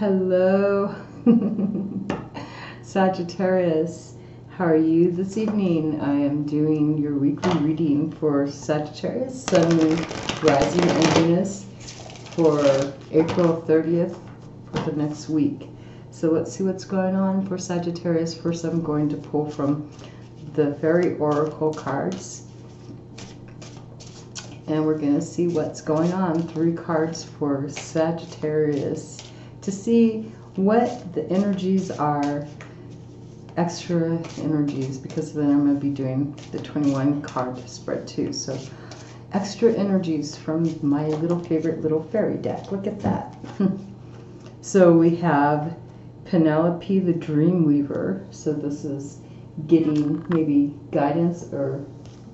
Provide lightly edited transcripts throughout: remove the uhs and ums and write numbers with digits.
Hello, Sagittarius. How are you this evening? I am doing your weekly reading for Sagittarius, Sun, Moon, Rising, and Venus for April 30th for the next week. So let's see what's going on for Sagittarius. First, I'm going to pull from the Fairy Oracle cards. And we're going to see what's going on. 3 cards for Sagittarius to see what the energies are, extra energies, because then I'm going to be doing the 21 card spread too. So extra energies from my little favorite little fairy deck. Look at that. So we have Penelope the Dreamweaver. So this is getting maybe guidance or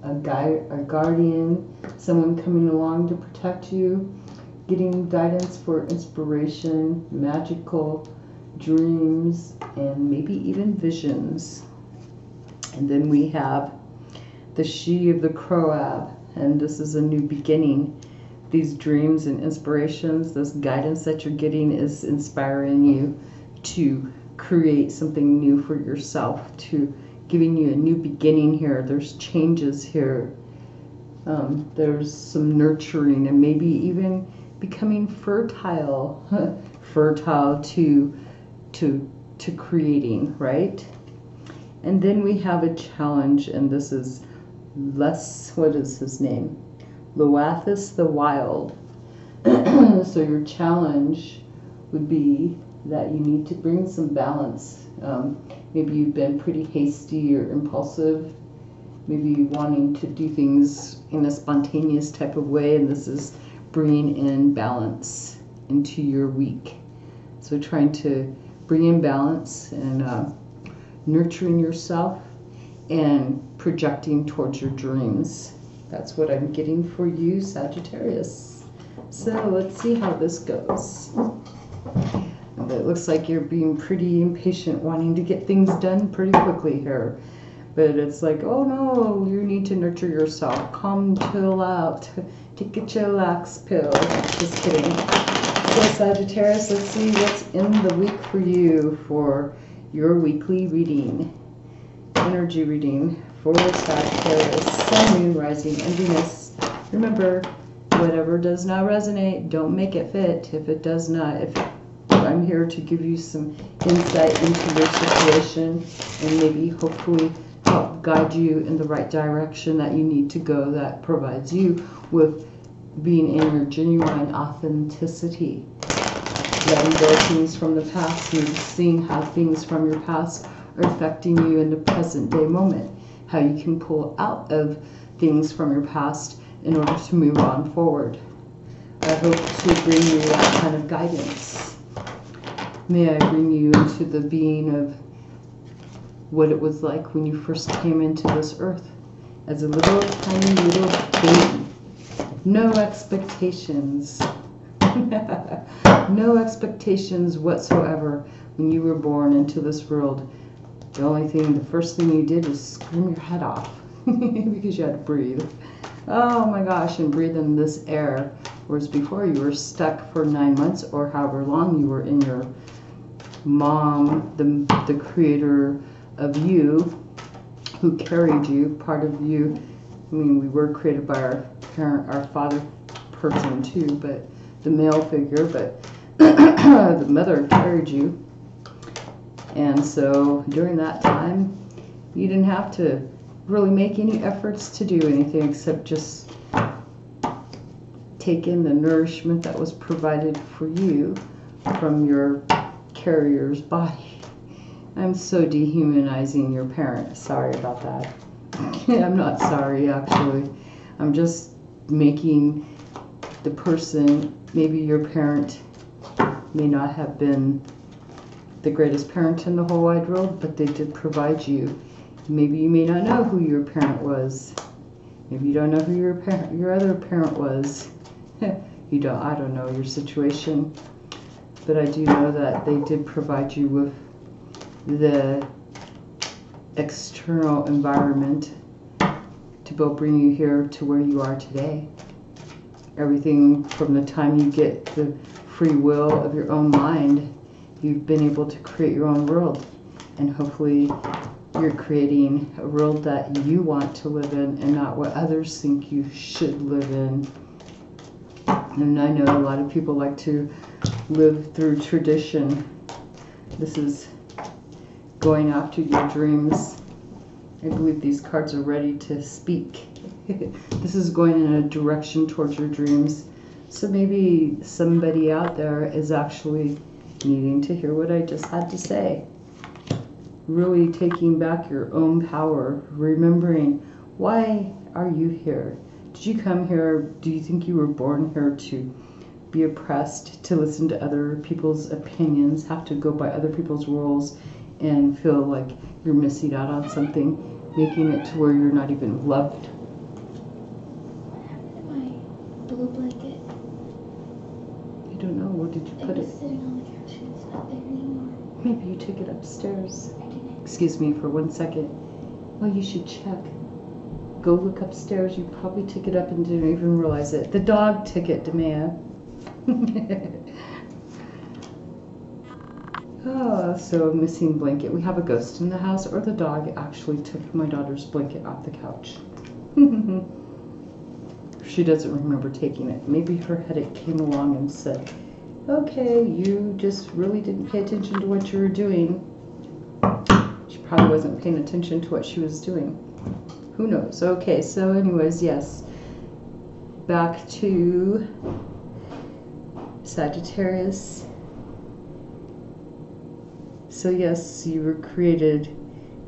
a guardian, someone coming along to protect you, getting guidance for inspiration, magical dreams, and maybe even visions. And then we have the She of the Croab, and this is a new beginning. These dreams and inspirations, this guidance that you're getting is inspiring you to create something new for yourself, to giving you a new beginning here. There's changes here. There's some nurturing and maybe even becoming fertile, fertile to creating, right? And then we have a challenge, and this is what is his name? Loathus the Wild. So your challenge would be that you need to bring some balance. Maybe you've been pretty hasty or impulsive, maybe wanting to do things in a spontaneous type of way, and this is bringing in balance into your week. So trying to bring in balance and nurturing yourself and projecting towards your dreams. That's what I'm getting for you, Sagittarius. So let's see how this goes. It looks like you're being pretty impatient, wanting to get things done pretty quickly here. But it's like, oh no, you need to nurture yourself. Calm, chill out. Take a chillax pill. Just kidding. So Sagittarius, let's see what's in the week for you for your weekly reading. Energy reading for Sagittarius, Sun, Moon, Rising, and Venus. Remember, whatever does not resonate, don't make it fit. If it does not, I'm here to give you some insight into your situation and maybe hopefully help guide you in the right direction that you need to go, that provides you with being in your genuine authenticity. Letting go of things from the past, maybe seeing how things from your past are affecting you in the present day moment. How you can pull out of things from your past in order to move on forward. I hope to bring you that kind of guidance. May I bring you into the being of what it was like when you first came into this earth as a little tiny little baby. No expectations. No expectations whatsoever when you were born into this world. The first thing you did is scream your head off because you had to breathe. Oh my gosh, and breathe in this air. Whereas before you were stuck for 9 months or however long you were in your mom, the creator of you, who carried you, part of you. I mean, we were created by our parent, our father person too, but the male figure, but the mother carried you. And so during that time, you didn't have to really make any efforts to do anything except just take in the nourishment that was provided for you from your carrier's body. I'm so dehumanizing your parent. Sorry about that. I'm not sorry, actually. I'm just making the person, maybe your parent may not have been the greatest parent in the whole wide world, but they did provide you. Maybe you may not know who your parent was. Maybe you don't know who your other parent was. I don't know your situation, but I do know that they did provide you with the external environment to both bring you here to where you are today. Everything from the time you get the free will of your own mind you've been able to create your own world. And hopefully you're creating a world that you want to live in and not what others think you should live in. And I know a lot of people like to live through tradition. This is going after your dreams. I believe these cards are ready to speak. This is going in a direction towards your dreams. So maybe somebody out there is actually needing to hear what I just had to say. Really taking back your own power, remembering, why are you here? Did you come here? Do you think you were born here to be oppressed, to listen to other people's opinions, have to go by other people's rules, and feel like you're missing out on something, making it to where you're not even loved? What happened to my blue blanket? I don't know. Where did you put it? It was sitting on the couch and it's not there anymore. Maybe you took it upstairs. I didn't. Excuse me for 1 second. Well, you should check. Go look upstairs. You probably took it up and didn't even realize it. The dog took it, Demea. Oh, so missing blanket. We have a ghost in the house, or the dog actually took my daughter's blanket off the couch. She doesn't remember taking it. Maybe her headache came along and said, okay, you just really didn't pay attention to what you were doing. She probably wasn't paying attention to what she was doing. Who knows? Okay, so anyways, yes. Back to Sagittarius. So yes, you were created.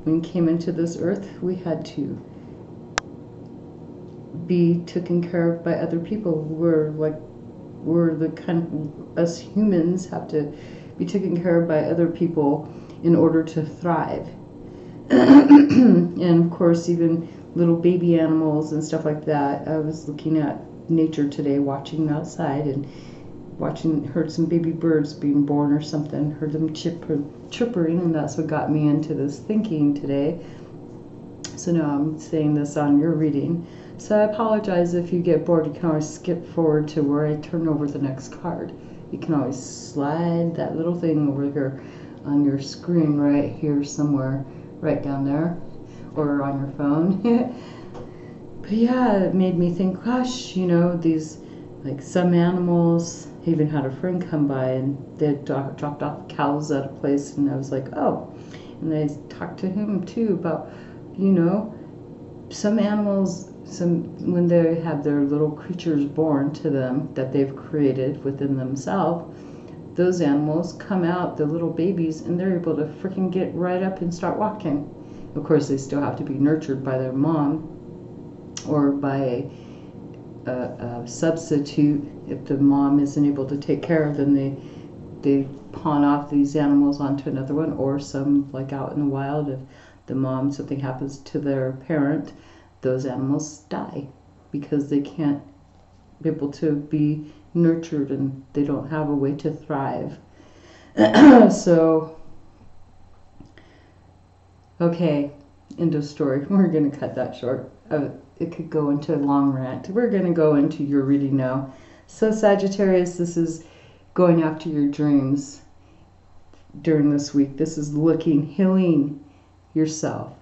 When you came into this earth, we had to be taken care of by other people. We're the kind of, us humans have to be taken care of by other people in order to thrive. And of course, even little baby animals and stuff like that. I was looking at nature today, watching outside and heard some baby birds being born or something, heard them chirping, and that's what got me into this thinking today. So now I'm saying this on your reading. So I apologize if you get bored. You can always skip forward to where I turn over the next card. You can always slide that little thing over here on your screen right here somewhere, right down there, or on your phone. But yeah, it made me think, gosh, you know, these, like some animals, I even had a friend come by and they had dropped off cows at a place, and I was like, oh. And I talked to him too about, you know, some animals, when they have their little creatures born to them that they've created within themselves, those animals come out, the little babies, and they're able to freaking get right up and start walking. Of course, they still have to be nurtured by their mom or by a substitute. If the mom isn't able to take care of them, they pawn off these animals onto another one, or some, like out in the wild, if the mom, something happens to their parent, those animals die because they can't be able to be nurtured and they don't have a way to thrive. So, okay, end of story. We're going to cut that short. It could go into a long rant. We're going to go into your reading now. So Sagittarius, this is going after your dreams during this week. This is healing yourself,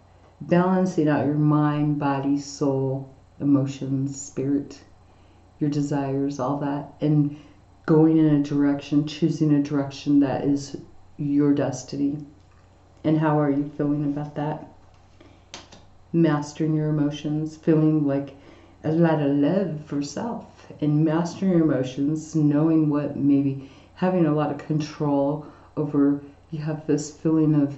balancing out your mind, body, soul, emotions, spirit, your desires, all that, and going in a direction, choosing a direction that is your destiny. And how are you feeling about that? Mastering your emotions, feeling like a lot of love for self, and mastering your emotions, knowing what, maybe having a lot of control over, you have this feeling of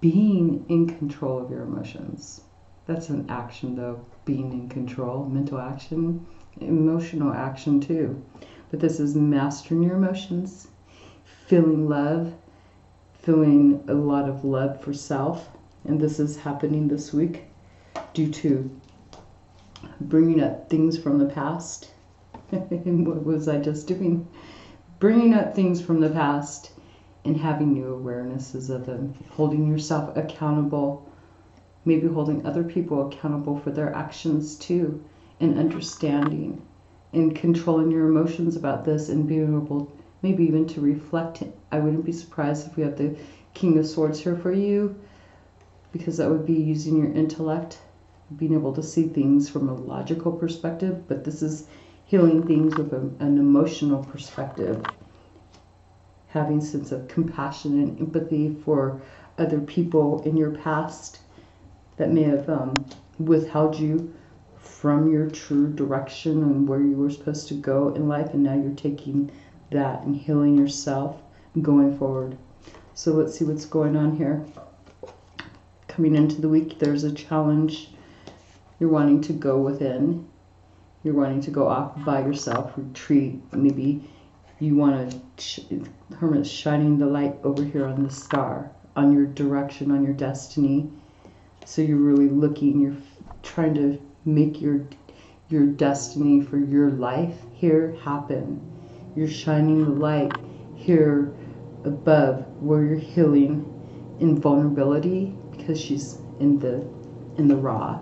being in control of your emotions. That's an action though, being in control, mental action, emotional action too. But this is mastering your emotions, feeling love, feeling a lot of love for self. And this is happening this week due to bringing up things from the past. What was I just doing? Bringing up things from the past and having new awarenesses of them. Holding yourself accountable. Maybe holding other people accountable for their actions too. And understanding and controlling your emotions about this and being able maybe even to reflect. I wouldn't be surprised if we have the King of Swords here for you, because that would be using your intellect, being able to see things from a logical perspective, but this is healing things with an emotional perspective, having a sense of compassion and empathy for other people in your past that may have withheld you from your true direction and where you were supposed to go in life, and now you're taking that and healing yourself and going forward. So let's see what's going on here. Coming into the week, there's a challenge. You're wanting to go within. You're wanting to go off by yourself, retreat. Maybe you want to, Hermit's shining the light over here on the star, on your direction, on your destiny. So you're really looking, you're trying to make your destiny for your life here happen. You're shining the light here above where you're healing in vulnerability, because she's in the raw.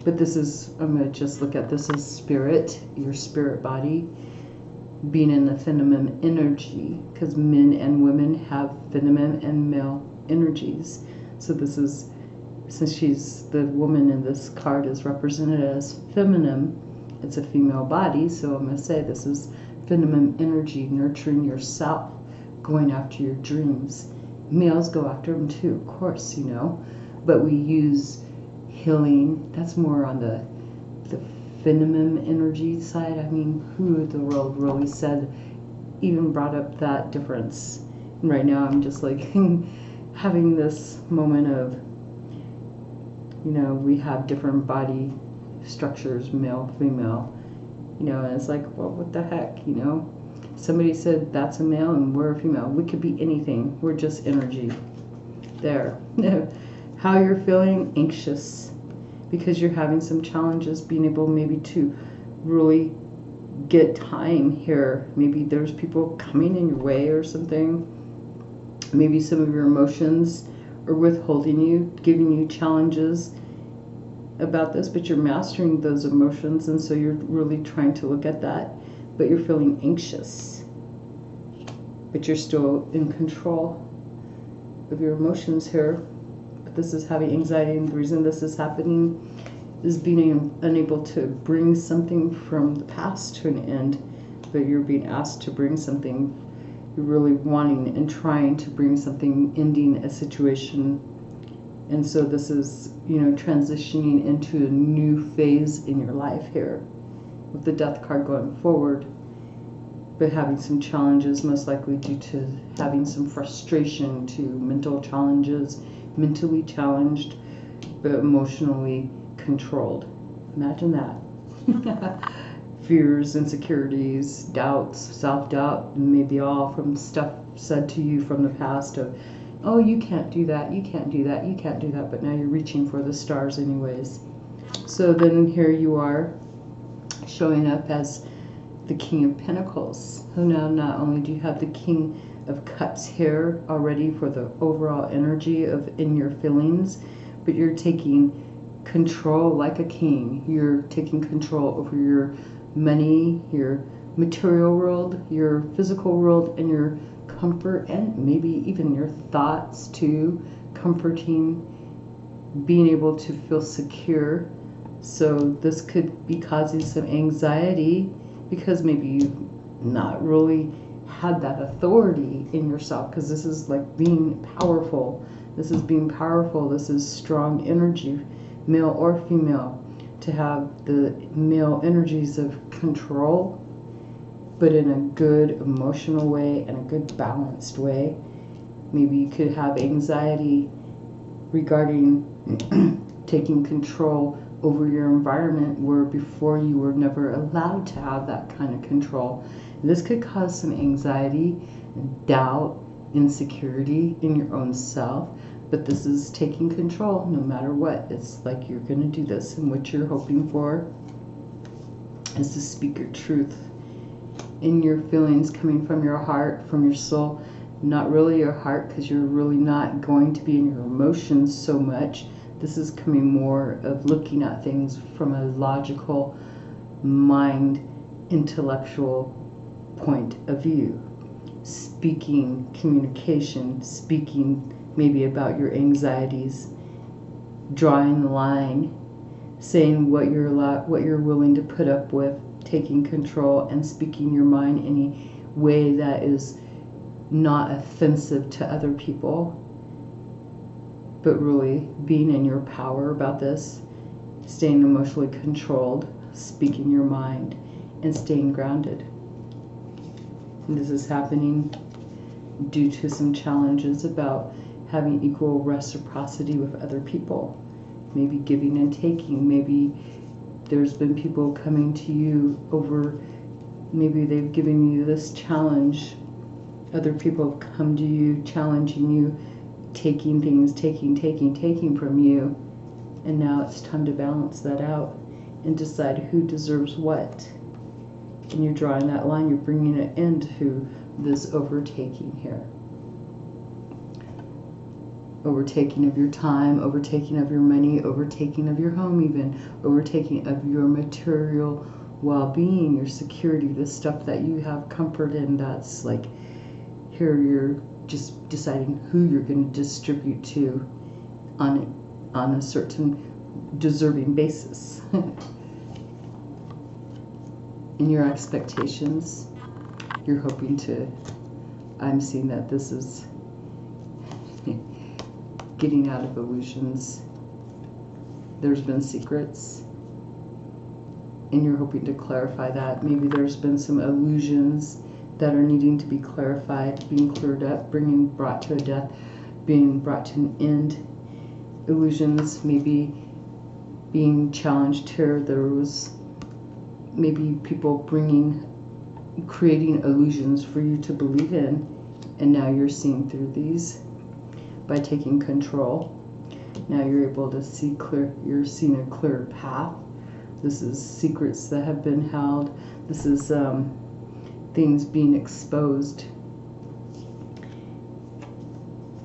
But this is, I'm going to just look at this as spirit, your spirit body, being in the feminine energy, because men and women have feminine and male energies. So this is, since she's the woman in this card is represented as feminine, it's a female body, so I'm going to say this is feminine energy, nurturing yourself, going after your dreams. Males go after them too, of course, you know, but we use healing, that's more on the feminine energy side. I mean, who in the world really said, even brought up that difference? And right now I'm just like having this moment of, you know, we have different body structures, male, female, you know, and it's like, well, what the heck, you know? Somebody said that's a male and we're a female. We could be anything. We're just energy. There. How you're feeling? Anxious. Because you're having some challenges being able maybe to really get time here. Maybe there's people coming in your way or something. Maybe some of your emotions are withholding you, giving you challenges about this, but you're mastering those emotions, and so you're really trying to look at that, but you're feeling anxious, but you're still in control of your emotions here. But this is having anxiety, and the reason this is happening is being unable to bring something from the past to an end, but you're being asked to bring something. You're really wanting and trying to bring something, ending a situation. And so this is, you know, transitioning into a new phase in your life here with the Death card going forward, but having some challenges, most likely due to having some frustration, to mental challenges, mentally challenged, but emotionally controlled. Imagine that. Fears, insecurities, doubts, self-doubt, maybe all from stuff said to you from the past of, oh, you can't do that, you can't do that, you can't do that, but now you're reaching for the stars anyways. So then here you are showing up as the King of Pentacles. So now not only do you have the King of Cups here already for the overall energy of in your feelings, but you're taking control like a king. You're taking control over your money, your material world, your physical world, and your comfort, and maybe even your thoughts too. Comforting, being able to feel secure. So this could be causing some anxiety because maybe you've not really had that authority in yourself, because this is like being powerful. This is being powerful. This is strong energy, male or female, to have the male energies of control, but in a good emotional way and a good balanced way. Maybe you could have anxiety regarding taking control over your environment, where before you were never allowed to have that kind of control. And this could cause some anxiety, doubt, insecurity in your own self. But this is taking control no matter what. It's like you're going to do this, and what you're hoping for is to speak your truth in your feelings, coming from your heart, from your soul. Not really your heart, because you're really not going to be in your emotions so much. This is coming more of looking at things from a logical, mind, intellectual point of view, speaking communication, speaking maybe about your anxieties, drawing the line, saying what you're willing to put up with, taking control and speaking your mind in a way that is not offensive to other people, but really being in your power about this, staying emotionally controlled, speaking your mind, and staying grounded. And this is happening due to some challenges about having equal reciprocity with other people. Maybe giving and taking. Maybe there's been people coming to you over, maybe they've given you this challenge. Other people have come to you, challenging you, taking things, taking from you. And now it's time to balance that out and decide who deserves what. And you're drawing that line, you're bringing it into this overtaking here. Overtaking of your time, overtaking of your money, overtaking of your home even, overtaking of your material well-being, your security, the stuff that you have comfort in. That's like, here you're just deciding who you're going to distribute to on a certain deserving basis. In your expectations, you're hoping to, I'm seeing that this is getting out of illusions. There's been secrets, and you're hoping to clarify that. Maybe there's been some illusions that are needing to be clarified, being cleared up, brought to a death, being brought to an end. Illusions maybe being challenged here. There was maybe people creating illusions for you to believe in, and now you're seeing through these by taking control. Now you're able to see clear, you're seeing a clear path. This is secrets that have been held. This is things being exposed.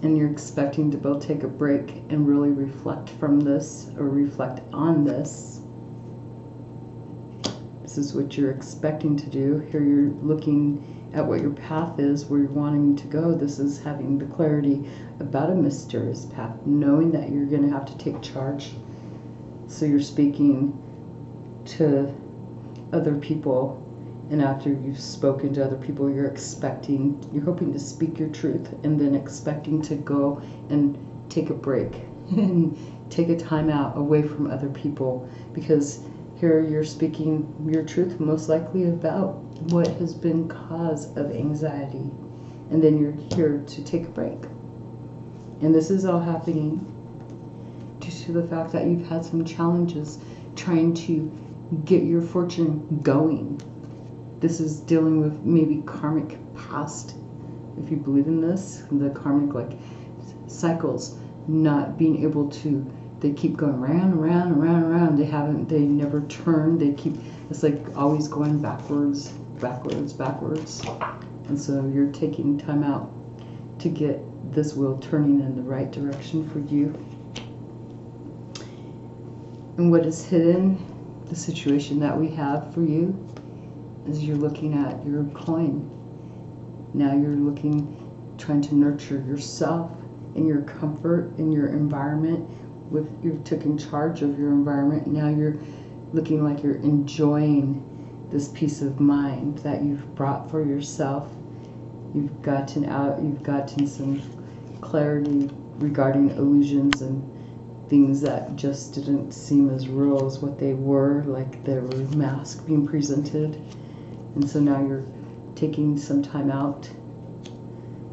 And you're expecting to both take a break and really reflect from this, or reflect on this. This is what you're expecting to do. Here you're looking at what your path is, where you're wanting to go. This is having the clarity about a mysterious path, knowing that you're going to have to take charge. So you're speaking to other people, and after you've spoken to other people, you're hoping to speak your truth, and then expecting to go and take a break and take a time out away from other people, because here you're speaking your truth most likely about what has been cause of anxiety, and then you're here to take a break. And this is all happening due to the fact that you've had some challenges trying to get your fortune going. This is dealing with maybe karmic past, if you believe in this, the karmic like cycles, not being able to, they keep going round and round and round and round. They never turn. It's like always going backwards. And so you're taking time out to get this wheel turning in the right direction for you. And what is hidden, the situation that we have for you, is you're looking at your coin. Now you're trying to nurture yourself in your comfort, in your environment. You've taken charge of your environment. Now you're looking like you're enjoying this peace of mind that you've brought for yourself. You've gotten some clarity regarding illusions and things that just didn't seem as real as what they were, like there were masks being presented. And so now you're taking some time out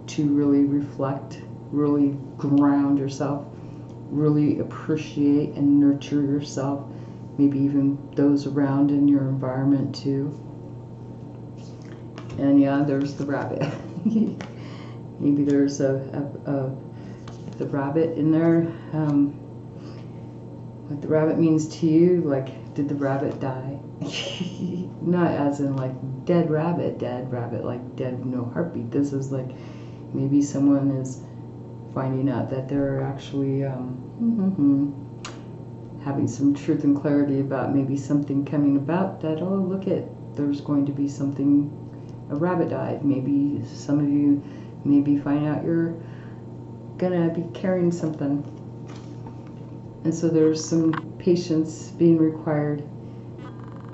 to really reflect, really ground yourself, really appreciate and nurture yourself, maybe even those around in your environment too. And yeah, there's the rabbit. Maybe there's the rabbit in there. What the rabbit means to you, like, did the rabbit die? Not as in like dead rabbit, like dead, no heartbeat. This is like maybe someone is finding out that they're actually having some truth and clarity about maybe something coming about that, oh, look there's going to be something a rabbit died. Maybe some of you maybe find out you're gonna be carrying something. And so there's some patience being required.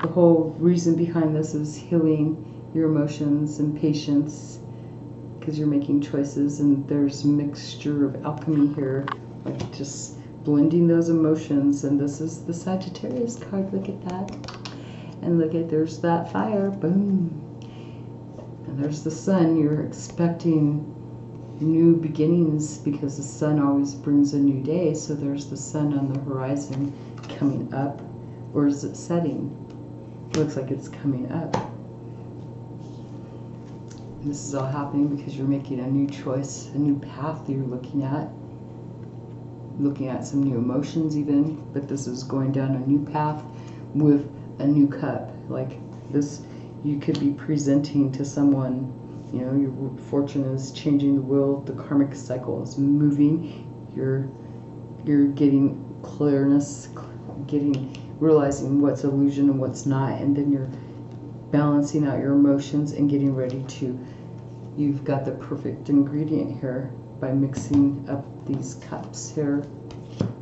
The whole reason behind this is healing your emotions and patience, because you're making choices, and there's a mixture of alchemy here, like just blending those emotions. And this is the Sagittarius card. Look at that. And look at, there's that fire. Boom. And there's the sun. You're expecting new beginnings because the sun always brings a new day. So there's the sun on the horizon coming up. Or is it setting? Looks like it's coming up. This is all happening because you're making a new choice, a new path that you're looking at some new emotions even, but this is going down a new path with a new cup. Like this, you could be presenting to someone, you know, your fortune is changing the wheel, the karmic cycle is moving, you're getting clearness, realizing what's illusion and what's not, and then you're balancing out your emotions and getting ready to, you've got the perfect ingredient here by mixing up these cups here.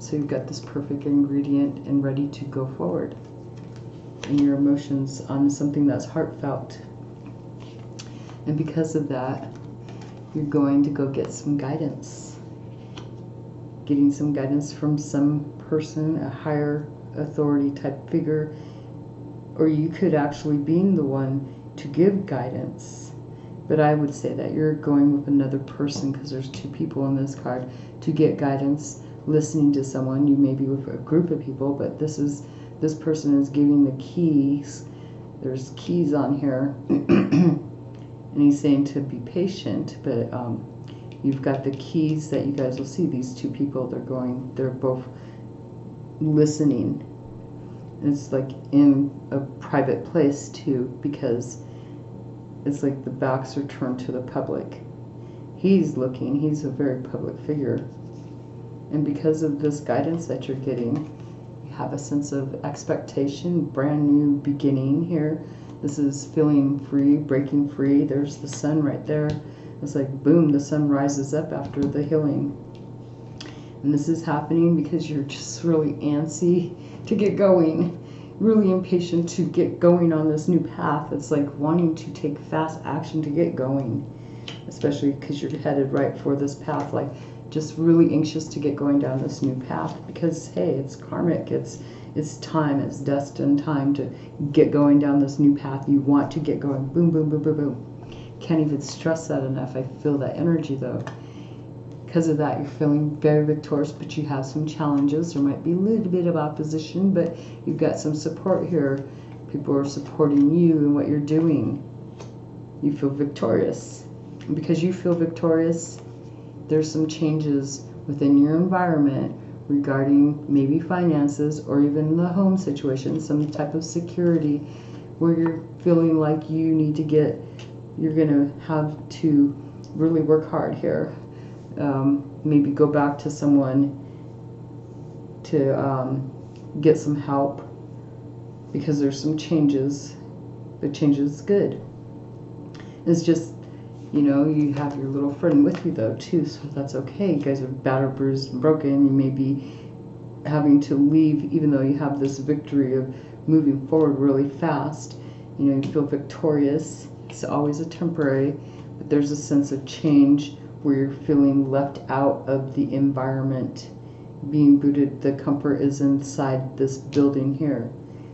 So you've got this perfect ingredient and ready to go forward in your emotions on something that's heartfelt. And because of that, you're going to go get some guidance. Getting some guidance from some person, a higher authority type figure, or you could actually be the one to give guidance. But I would say that you're going with another person, because there's two people in this card, to get guidance, listening to someone. You may be with a group of people, but this person is giving the keys. There's keys on here. And he's saying to be patient, but you've got the keys that you guys will see. These two people, they're both listening. It's like in a private place too, because it's like the backs are turned to the public. He's looking, he's a very public figure. And because of this guidance that you're getting, you have a sense of expectation, brand new beginning here. This is feeling free, breaking free. There's the sun right there. It's like, boom, the sun rises up after the healing. And this is happening because you're just really antsy to get going, really impatient to get going on this new path. It's like wanting to take fast action to get going, especially because you're headed right for this path, like just really anxious to get going down this new path, because hey, it's karmic, it's time, it's destined time to get going down this new path. You want to get going. Boom, boom, boom, boom, boom. Can't even stress that enough. I feel that energy though. Because of that, you're feeling very victorious, but you have some challenges. There might be a little bit of opposition, but you've got some support here. People are supporting you and what you're doing. You feel victorious. And because you feel victorious, there's some changes within your environment regarding maybe finances or even the home situation, some type of security where you're feeling like you need to you're going to have to really work hard here. Maybe go back to someone to get some help, because there's some changes. The change is good. It's just, you know, you have your little friend with you though too, so that's okay. You guys are battered, bruised, and broken. You may be having to leave even though you have this victory of moving forward really fast. You know, you feel victorious. It's always a temporary, but there's a sense of change where you're feeling left out of the environment, being booted. The comfort is inside this building here.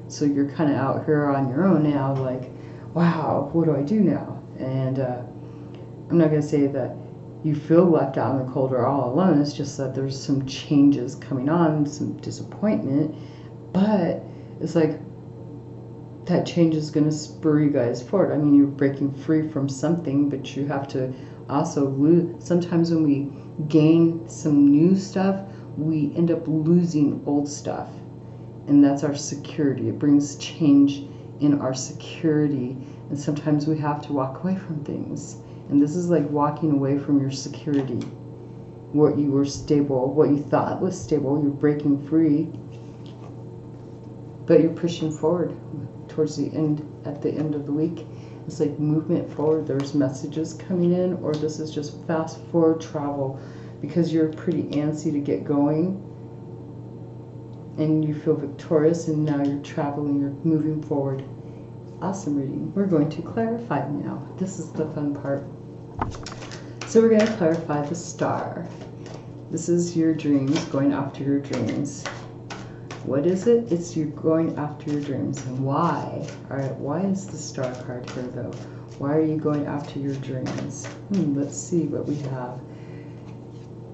So you're kind of out here on your own now, like, wow, what do I do now? And I'm not going to say that you feel left out in the cold or all alone. It's just that there's some changes coming on, some disappointment. But it's like that change is going to spur you guys forward. I mean, you're breaking free from something, but you have to also lose. Sometimes when we gain some new stuff, we end up losing old stuff. And that's our security. It brings change in our security. And sometimes we have to walk away from things. And this is like walking away from your security. What you were stable, what you thought was stable, you're breaking free. But you're pushing forward towards the end, at the end of the week. It's like movement forward. There's messages coming in, or this is just fast forward travel because you're pretty antsy to get going and you feel victorious, and now you're traveling, you're moving forward. Awesome reading. We're going to clarify now. This is the fun part. So we're going to clarify the star. This is your dreams, going after your dreams. What is it? It's you going after your dreams. And why? All right, why is the star card here though? Why are you going after your dreams? Let's see what we have.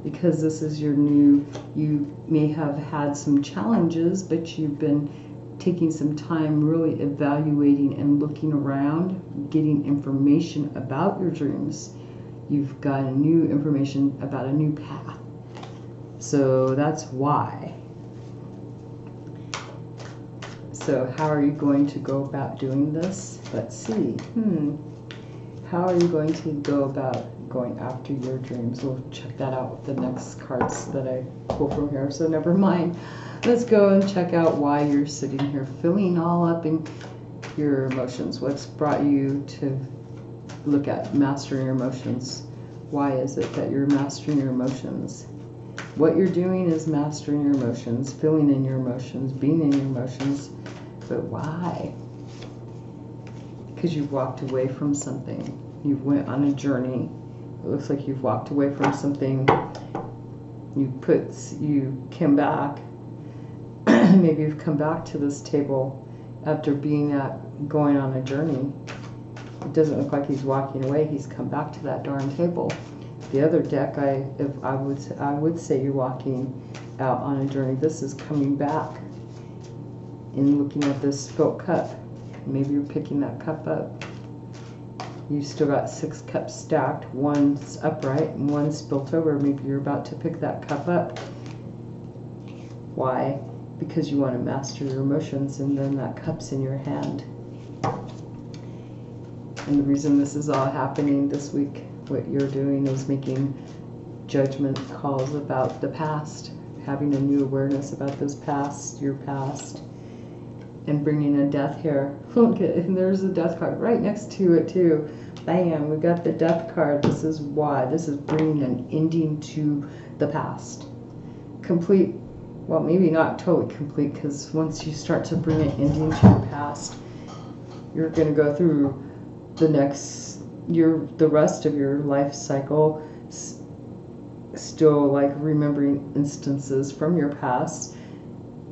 Because this is your new, you may have had some challenges, but you've been taking some time really evaluating and looking around, getting information about your dreams. You've got a new information about a new path. So that's why. So how are you going to go about doing this? Let's see. How are you going to go about going after your dreams? We'll check that out with the next cards that I pull from here. So never mind. Let's go and check out why you're sitting here feeling all up in your emotions. What's brought you to look at mastering your emotions? Why is it that you're mastering your emotions? What you're doing is mastering your emotions, feeling in your emotions, being in your emotions. But why? Because you've walked away from something. You went on a journey. It looks like you've walked away from something. You came back. Maybe you've come back to this table after going on a journey. It doesn't look like he's walking away. He's come back to that darn table. The other deck, I would say you're walking out on a journey. This is coming back and looking at this spilt cup. Maybe you're picking that cup up. You've still got 6 cups stacked. One's upright and one's spilt over. Maybe you're about to pick that cup up. Why? Because you want to master your emotions, and then that cup's in your hand. And the reason this is all happening this week, what you're doing is making judgment calls about the past, having a new awareness about this past, your past, and bringing a death here. Look, and there's a death card right next to it too. Bam, we got the death card. This is why. This is bringing an ending to the past. Complete, well, maybe not totally complete, because once you start to bring an ending to your past, you're going to go through the rest of your life cycle still like remembering instances from your past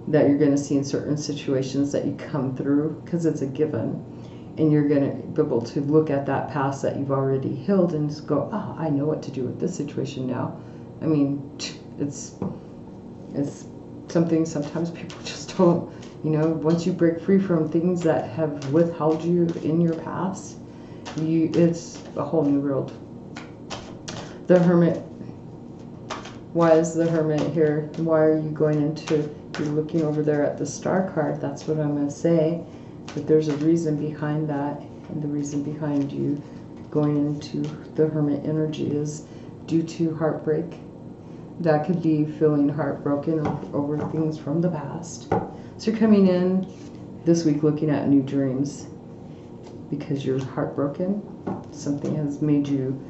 that you're going to see in certain situations that you come through, because it's a given, and you're going to be able to look at that past that you've already healed and just go, I know what to do with this situation now. I mean, it's something sometimes people just don't, once you break free from things that have withheld you in your past, it's a whole new world. The Hermit. Why is the Hermit here? Why are you going into, you're looking over there at the Star card, that's what I'm going to say. But there's a reason behind that, and the reason behind you going into the Hermit energy is due to heartbreak. That could be feeling heartbroken over things from the past. So you're coming in this week looking at new dreams because you're heartbroken. Something has made you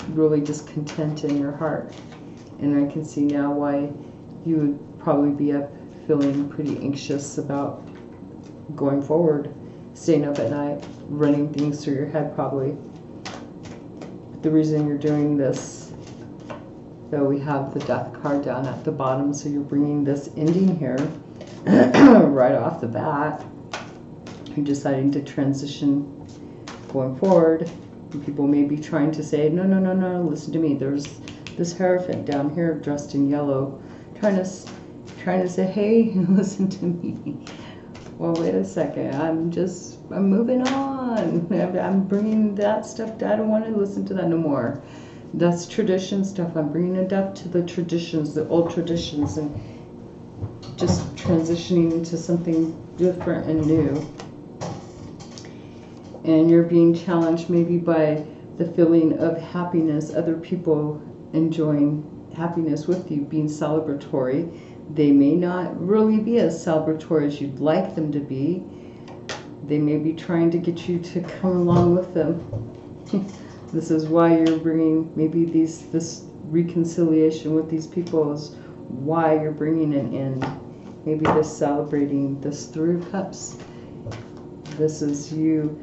really discontent in your heart. And I can see now why you would probably be up feeling pretty anxious about going forward, staying up at night, running things through your head probably. The reason you're doing this, though, we have the death card down at the bottom, so you're bringing this ending here right off the bat. You're deciding to transition going forward. And people may be trying to say, no, listen to me. There's this Hierophant down here dressed in yellow trying to say, hey, listen to me. Well, wait a second. I'm moving on. I'm bringing that stuff down. I don't want to listen to that no more. That's tradition stuff. I'm bringing it up to the traditions, the old traditions, and just transitioning into something different and new. And you're being challenged maybe by the feeling of happiness, other people enjoying happiness with you, being celebratory. They may not really be as celebratory as you'd like them to be, They may be trying to get you to come along with them. This is why you're bringing maybe this reconciliation with these people is why you're bringing an end. Maybe this celebrating this Three of Cups. This is you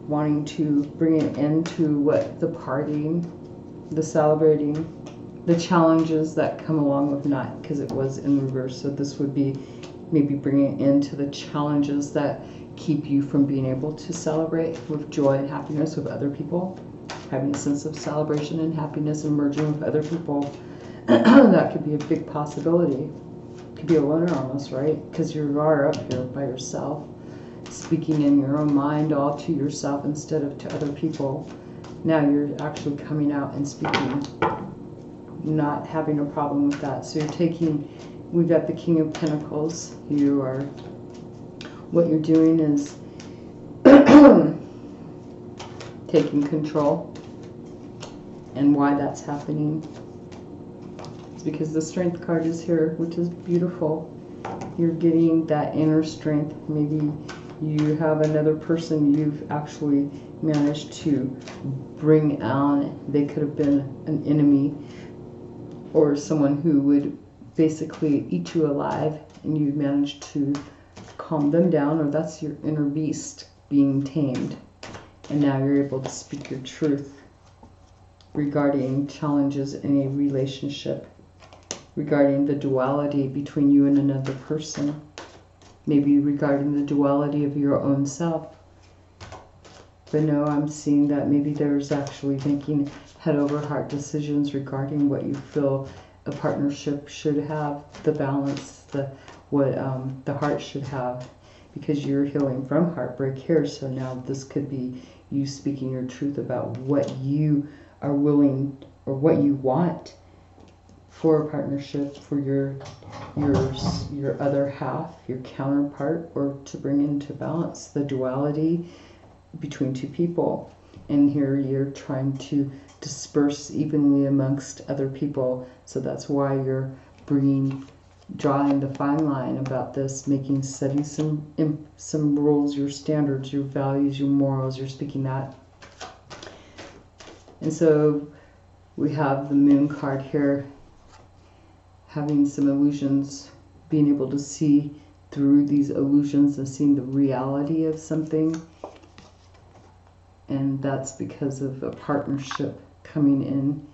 wanting to bring an end to what the partying, the celebrating, the challenges that come along with not, because it was in reverse. So this would be maybe bringing an end to the challenges that keep you from being able to celebrate with joy and happiness with other people. Having a sense of celebration and happiness and merging with other people. That could be a big possibility. Could be a loner almost, right? Because you are up here by yourself, speaking in your own mind all to yourself instead of to other people. Now you're actually coming out and speaking, not having a problem with that. So you're taking, we've got the King of Pentacles. You are, what you're doing is taking control. And why that's happening is because the Strength card is here, which is beautiful. You're getting that inner strength. Maybe you have another person you've actually managed to bring on. They could have been an enemy or someone who would basically eat you alive, and you managed to calm them down, or that's your inner beast being tamed. And now you're able to speak your truth regarding challenges in a relationship, regarding the duality between you and another person, maybe regarding the duality of your own self. But no, I'm seeing that maybe there's actually making head over heart decisions regarding what you feel a partnership should have, the balance, what the heart should have, because you're healing from heartbreak here. So now this could be you speaking your truth about what you are willing or what you want for a partnership, for your other half, your counterpart, or to bring into balance the duality between two people. And here you're trying to disperse evenly amongst other people. So that's why you're drawing the fine line about this, setting some rules, your standards, your values, your morals. You're speaking that. And so we have the Moon card here, having some illusions, being able to see through these illusions and seeing the reality of something. And that's because of a partnership coming in,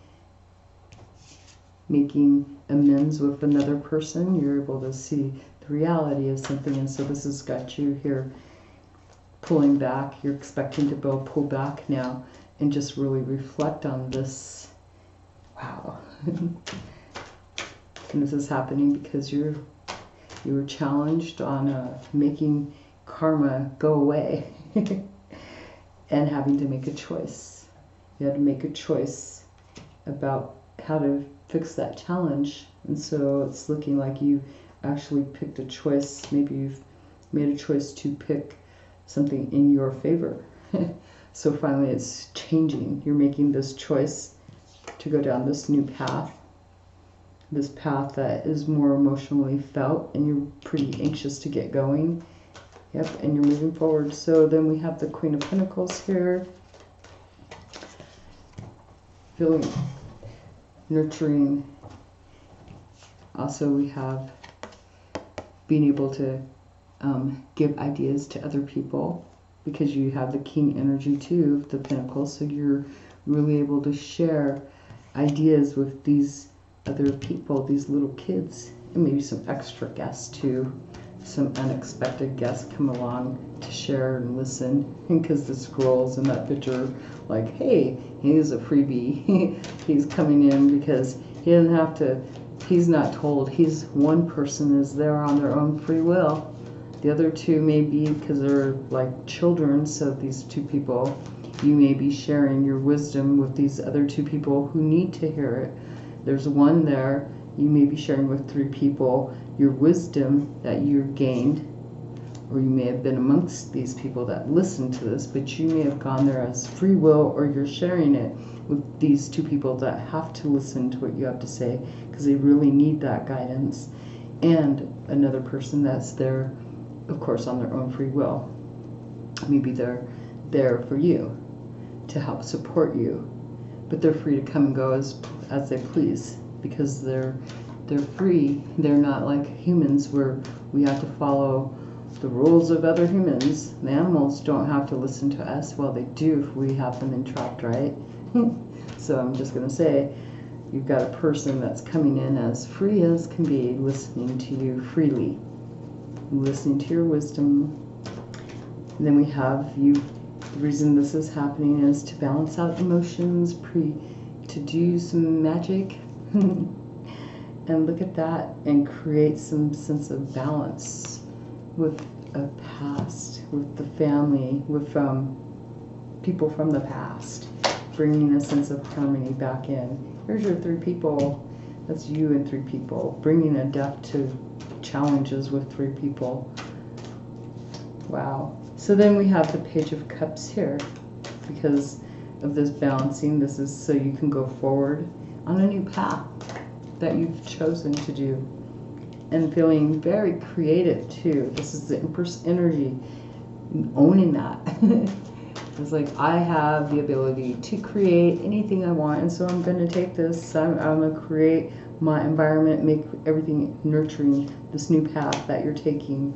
making amends with another person. You're able to see the reality of something. And so this has got you here pulling back. You're expecting to pull back now and just really reflect on this. Wow. And this is happening because you were challenged on making karma go away and having to make a choice. You had to make a choice about how to fix that challenge. And so it's looking like you actually picked a choice. Maybe you've made a choice to pick something in your favor. So finally it's changing. You're making this choice to go down this new path. This path that is more emotionally felt, and you're pretty anxious to get going. Yep, and you're moving forward. So then we have the Queen of Pentacles here. Feeling nurturing. Also we have being able to give ideas to other people, because you have the King energy too, the Pentacles. So you're really able to share ideas with these other people, these little kids, and maybe some extra guests too. Some unexpected guests come along to share and listen, because the scrolls in that picture, like, hey, he's a freebie. He's coming in because he doesn't have to, he's not told. One person is there on their own free will. The other two may be because they're like children. So these two people, you may be sharing your wisdom with these other two people who need to hear it. There's one there. You may be sharing with three people your wisdom that you've gained, or you may have been amongst these people that listen to this, but you may have gone there as free will, or you're sharing it with these two people that have to listen to what you have to say because they really need that guidance, and another person that's there, of course, on their own free will. Maybe they're there for you to help support you, but they're free to come and go as they please, because they're free. They're not like humans where we have to follow the rules of other humans. The animals don't have to listen to us. Well, they do if we have them entrapped, right? So I'm just going to say, you've got a person that's coming in as free as can be, listening to you freely, listening to your wisdom. And then we have you. The reason this is happening is to balance out emotions, to do some magic. And look at that and create some sense of balance with a past, with the family, with people from the past, bringing a sense of harmony back in. Here's your 3 people. That's you and 3 people. Bringing a death to challenges with 3 people. Wow. So then we have the Page of Cups here. Because of this balancing, this is so you can go forward on a new path that you've chosen to do, and feeling very creative too. This is the Empress energy, owning that. It's like, I have the ability to create anything I want, and so I'm going to take this, I'm going to create my environment, make everything nurturing this new path that you're taking,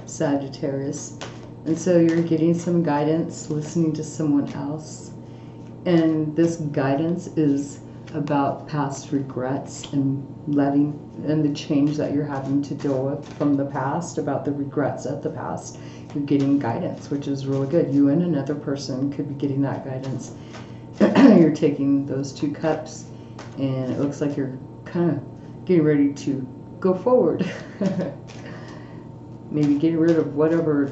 Sagittarius. And so you're getting some guidance, listening to someone else, and this guidance is about past regrets and the change that you're having to deal with from the past, about the regrets of the past. You're getting guidance, which is really good. You and another person could be getting that guidance. You're taking those 2 cups, and it looks like you're kind of getting ready to go forward. Maybe getting rid of whatever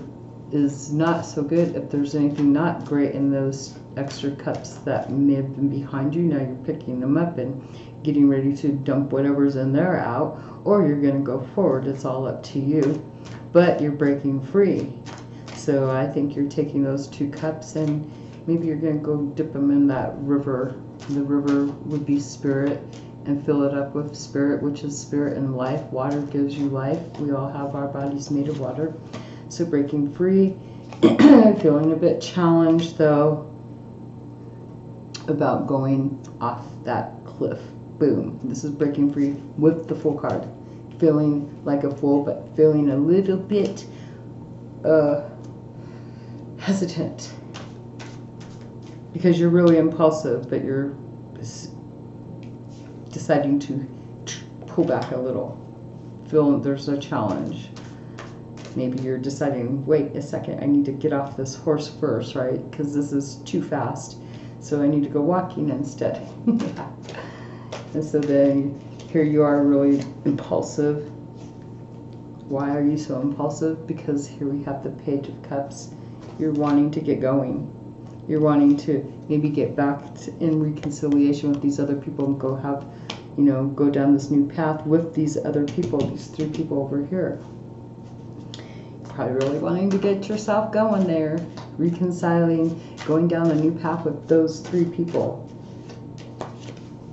is not so good. If there's anything not great in those extra cups that may have been behind you, now you're picking them up and getting ready to dump whatever's in there out, or you're going to go forward. It's all up to you, but you're breaking free. So I think you're taking those 2 cups, and maybe you're going to go dip them in that river. The river would be spirit, and fill it up with spirit, which is spirit and life. Water gives you life. We all have our bodies made of water. So breaking free. Feeling a bit challenged though about going off that cliff. Boom. This is breaking free with the Fool card. Feeling like a fool, but feeling a little bit hesitant, because you're really impulsive, but you're deciding to pull back a little. Feel there's a challenge. Maybe you're deciding, wait a second, I need to get off this horse first, right? Because this is too fast. So I need to go walking instead. And so then here you are, really impulsive. Why are you so impulsive? Because here we have the Page of Cups. You're wanting to get going. You're wanting to maybe get back in reconciliation with these other people and go have, go down this new path with these other people, these 3 people over here. Probably really wanting to get yourself going there, reconciling, going down a new path with those 3 people.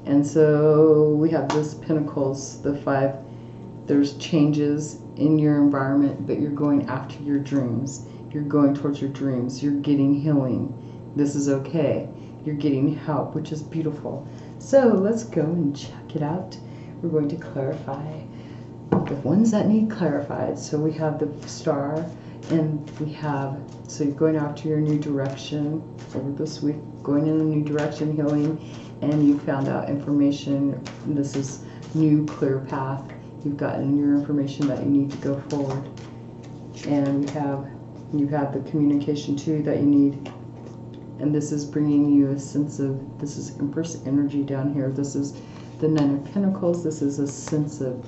And so we have this Pentacles, the 5. There's changes in your environment, but you're going after your dreams. You're going towards your dreams. You're getting healing. This is okay. You're getting help, which is beautiful. So let's go and check it out. We're going to clarify the ones that need clarified. So we have the Star, and we have, so you're going after your new direction over this week, going in a new direction, healing, and you found out information. This is new, clear path. You've gotten your information that you need to go forward. And you have the communication too that you need. And this is bringing you a sense of, this is Empress energy down here. This is the 9 of Pentacles. This is a sense of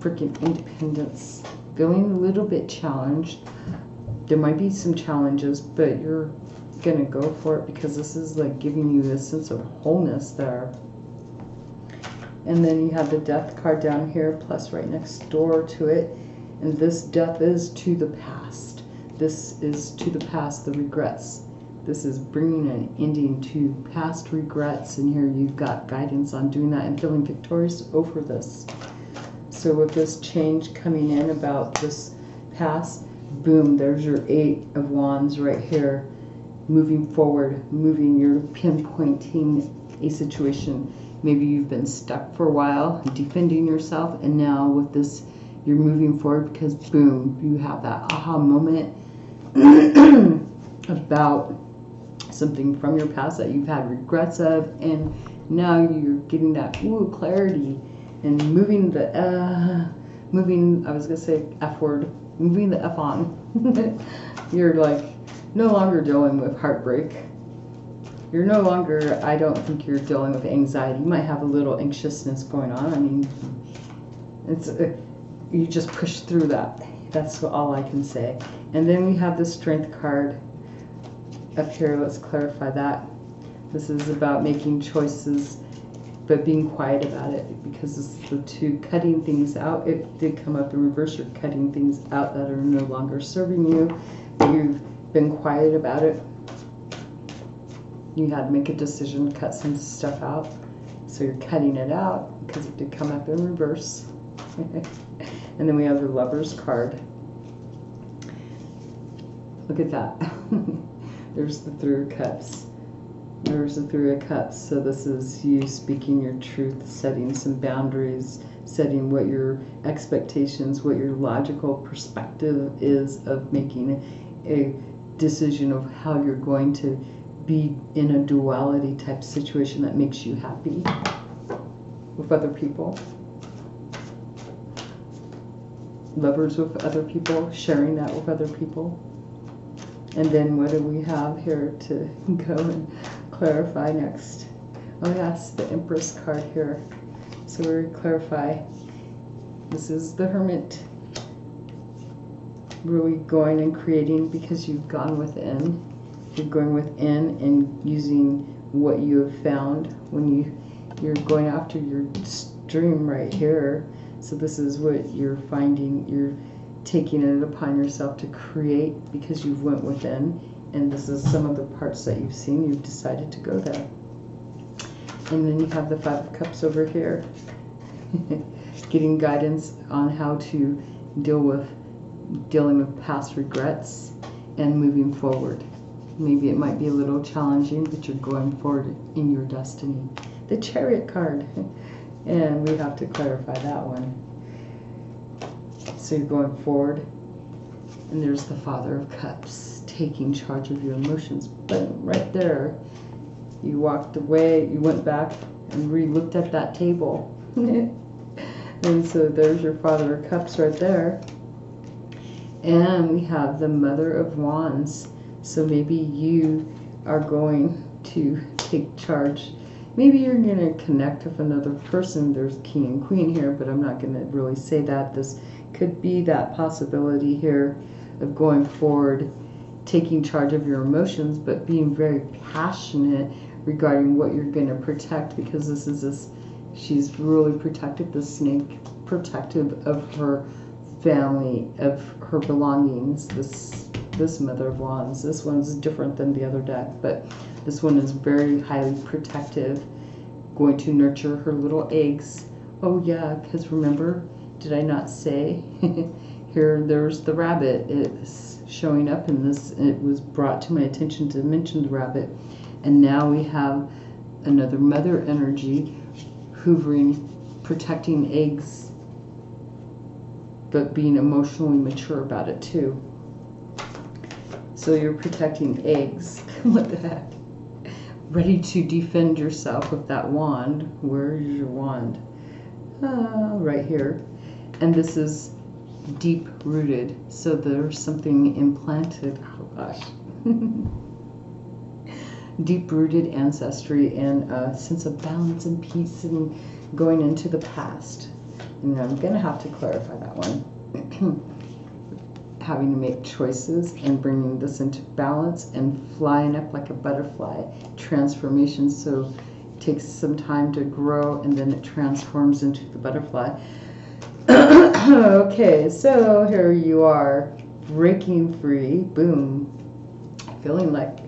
freaking independence. Feeling a little bit challenged. There might be some challenges, but you're gonna go for it because this is like giving you a sense of wholeness there. And then you have the Death card down here, plus right next door to it. And this death is to the past. This is to the past, the regrets. This is bringing an ending to past regrets. And here you've got guidance on doing that and feeling victorious over this. So with this change coming in about this past, boom, there's your 8 of Wands right here. Moving forward, you're pinpointing a situation. Maybe you've been stuck for a while, defending yourself, and now with this, you're moving forward because boom, you have that aha moment about something from your past that you've had regrets of, and now you're getting that clarity and moving the I was gonna say F word, moving the F on. You're like no longer dealing with heartbreak. You're no longer, I don't think you're dealing with anxiety. You might have a little anxiousness going on. I mean, it's you just push through that. That's all I can say. And then we have the Strength card up here. Let's clarify that. This is about making choices, but being quiet about it, because it's the 2 cutting things out. It did come up in reverse. You're cutting things out that are no longer serving you, but you've been quiet about it. You had to make a decision to cut some stuff out, so you're cutting it out because it did come up in reverse. And then we have the Lover's card. Look at that. There's the 3 of Cups. There's the 3 of Cups. So this is you speaking your truth, setting some boundaries, setting what your expectations, what your logical perspective is of making a decision of how you're going to be in a duality type situation that makes you happy with other people. Lovers with other people, sharing that with other people. And then what do we have here to go and clarify next? Oh yes, the Empress card here. So we clarify. This is the Hermit. Really going and creating because you've gone within. You're going within and using what you have found when you're going after your dream right here. So this is what you're finding. You're taking it upon yourself to create because you've went within, and this is some of the parts that you've seen. You've decided to go there. And then you have the 5 of Cups over here. Getting guidance on how to dealing with past regrets and moving forward. Maybe it might be a little challenging, but you're going forward in your destiny. The Chariot card. And we have to clarify that one. So you're going forward. And there's the Father of Cups, taking charge of your emotions. But right there, you walked away, you went back and re-looked at that table. And so there's your Father of Cups right there. And we have the Mother of Wands. So maybe you are going to take charge. Maybe you're going to connect with another person. There's King and Queen here, but I'm not going to really say that. This could be that possibility here of going forward, taking charge of your emotions, but being very passionate regarding what you're going to protect, because she's really protective, the snake, protective of her family, of her belongings. This Mother of Wands, this one's different than the other deck, but this one is very highly protective, going to nurture her little eggs. Oh yeah, because remember, did I not say here there's the rabbit? It's showing up in this. It was brought to my attention to mention the rabbit, and now we have another mother energy hoovering, protecting eggs, but being emotionally mature about it too. So you're protecting eggs. What the heck? Ready to defend yourself with that wand. Where's your wand? Right here. And this is deep rooted. So there's something implanted. Oh gosh. Deep rooted ancestry and a sense of balance and peace and going into the past. And I'm going to have to clarify that one. Having to make choices and bringing this into balance and flying up like a butterfly. Transformation. So it takes some time to grow and then it transforms into the butterfly. Okay, so here you are, breaking free. Boom. Feeling like,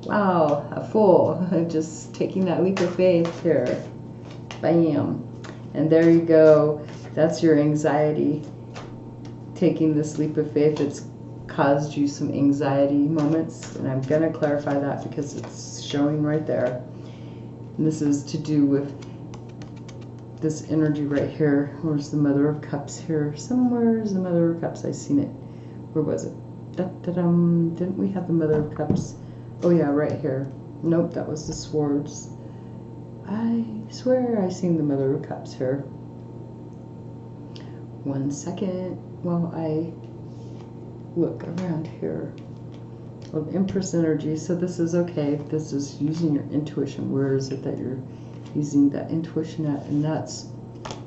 wow, a fool. Just taking that leap of faith here. Bam. And there you go. That's your anxiety. Taking this leap of faith, it's caused you some anxiety moments, and I'm going to clarify that because it's showing right there. And this is to do with this energy right here. Where's the Mother of Cups here? Somewhere is the Mother of Cups. I seen it. Where was it? Da-da-dum. Didn't we have the Mother of Cups? Oh yeah, right here. Nope, that was the Swords. I swear I seen the Mother of Cups here. 1 second while I look around here. Well, Empress energy. So this is okay. This is using your intuition. Where is it that you're using that intuition at? And that's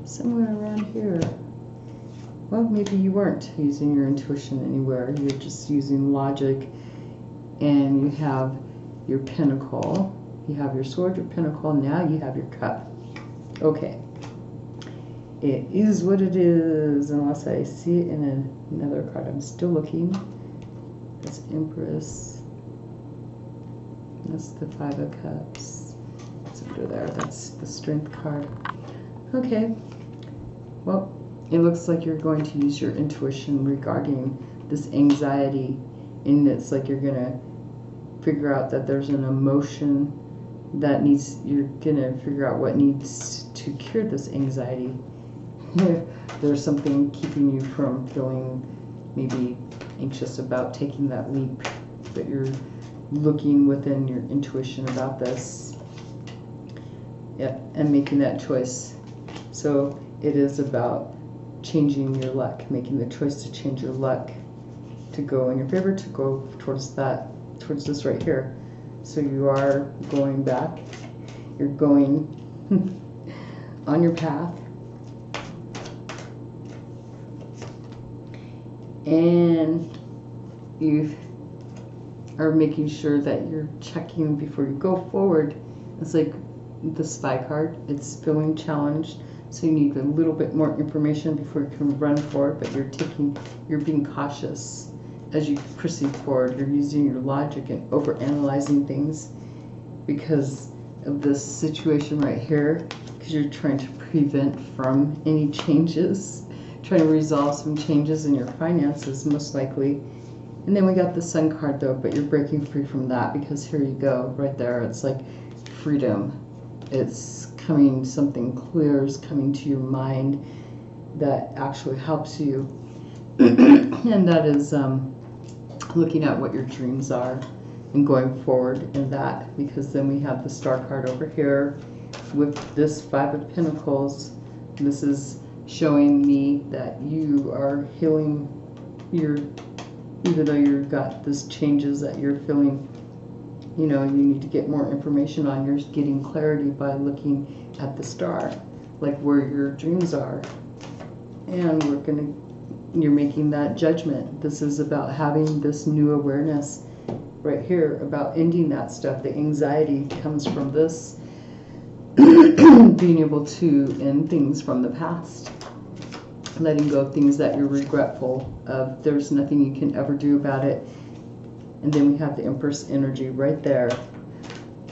somewhere around here. Well, maybe you weren't using your intuition anywhere. You're just using logic. And you have your Pentacle. You have your Sword, your Pentacle. Now you have your Cup. Okay. It is what it is, unless I see it in another card. I'm still looking. That's Empress. That's the Five of Cups. It's under there. That's the Strength card. Okay. Well, it looks like you're going to use your intuition regarding this anxiety, and it's like you're going to figure out that there's an emotion that needs, you're going to figure out what needs to cure this anxiety. There's something keeping you from feeling maybe anxious about taking that leap, but you're looking within your intuition about this, yeah, and making that choice. So it is about changing your luck, making the choice to change your luck, to go in your favor, to go towards that, towards this right here. So you are going back, you're going on your path, and you are making sure that you're checking before you go forward. It's like the Spy card. It's feeling challenged, so you need a little bit more information before you can run forward, but you're being cautious as you proceed forward. You're using your logic and overanalyzing things because of this situation right here, because you're trying to prevent from any changes, trying to resolve some changes in your finances, most likely. And then we got the Sun card though, but you're breaking free from that, because here you go, right there. It's like freedom. It's coming, something clear is coming to your mind that actually helps you. And that is looking at what your dreams are and going forward in that, because then we have the Star card over here with this Five of Pentacles. This is showing me that you are healing your, even though you've got this changes that you're feeling, you know, you need to get more information on. You're getting clarity by looking at the star, like where your dreams are. And you're making that judgment. This is about having this new awareness right here about ending that stuff. The anxiety comes from this, being able to end things from the past, letting go of things that you're regretful of. There's nothing you can ever do about it. And then we have the Empress energy right there,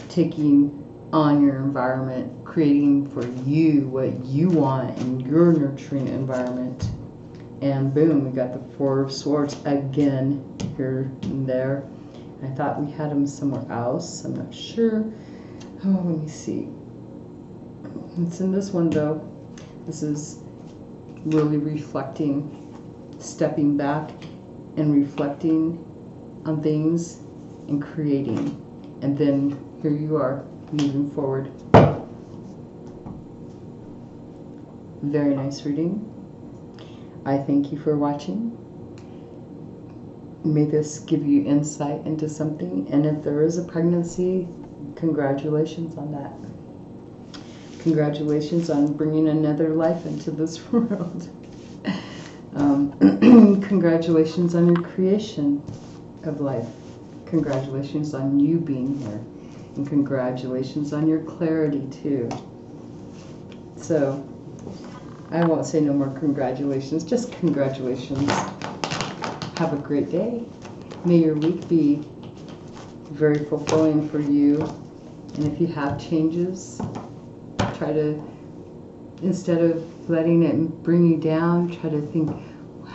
taking on your environment, creating for you what you want in your nurturing environment. And boom, we got the Four of Swords again here and there. I thought we had them somewhere else. I'm not sure. Oh, let me see. It's in this one though. This is really reflecting, stepping back and reflecting on things and creating. And then here you are, moving forward. Very nice reading. I thank you for watching. May this give you insight into something. And if there is a pregnancy, congratulations on that. Congratulations on bringing another life into this world. Congratulations on your creation of life. Congratulations on you being here. And congratulations on your clarity too. So, I won't say no more congratulations, just congratulations. Have a great day. May your week be very fulfilling for you. And if you have changes, try to, instead of letting it bring you down, try to think,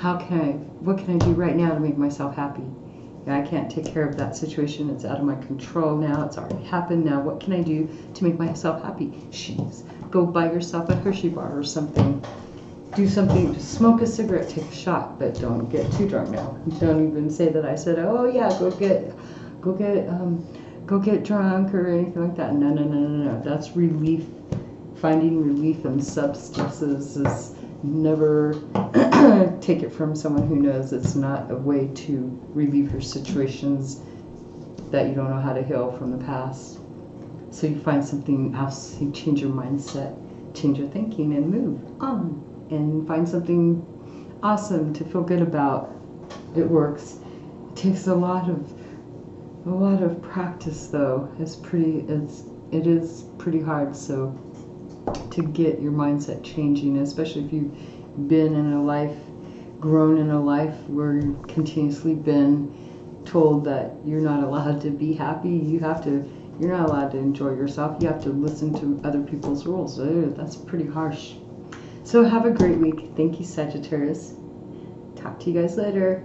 what can I do right now to make myself happy? I can't take care of that situation. It's out of my control now. It's already happened. Now what can I do to make myself happy? Jeez. Go buy yourself a Hershey bar or something. Do something. Just smoke a cigarette. Take a shot. But don't get too drunk now. Don't even say that I said, oh yeah, go get drunk or anything like that. No. That's relief. Finding relief in substances is never take it from someone who knows it's not a way to relieve your situations that you don't know how to heal from the past. So you find something else, you change your mindset, change your thinking, and move on. And find something awesome to feel good about. It works. It takes a lot of practice though. It is pretty hard, so to get your mindset changing, especially if you've been in a life, grown in a life where you've continuously been told that you're not allowed to be happy, you're not allowed to enjoy yourself, you have to listen to other people's rules. That's pretty harsh. So have a great week. Thank you, Sagittarius. Talk to you guys later.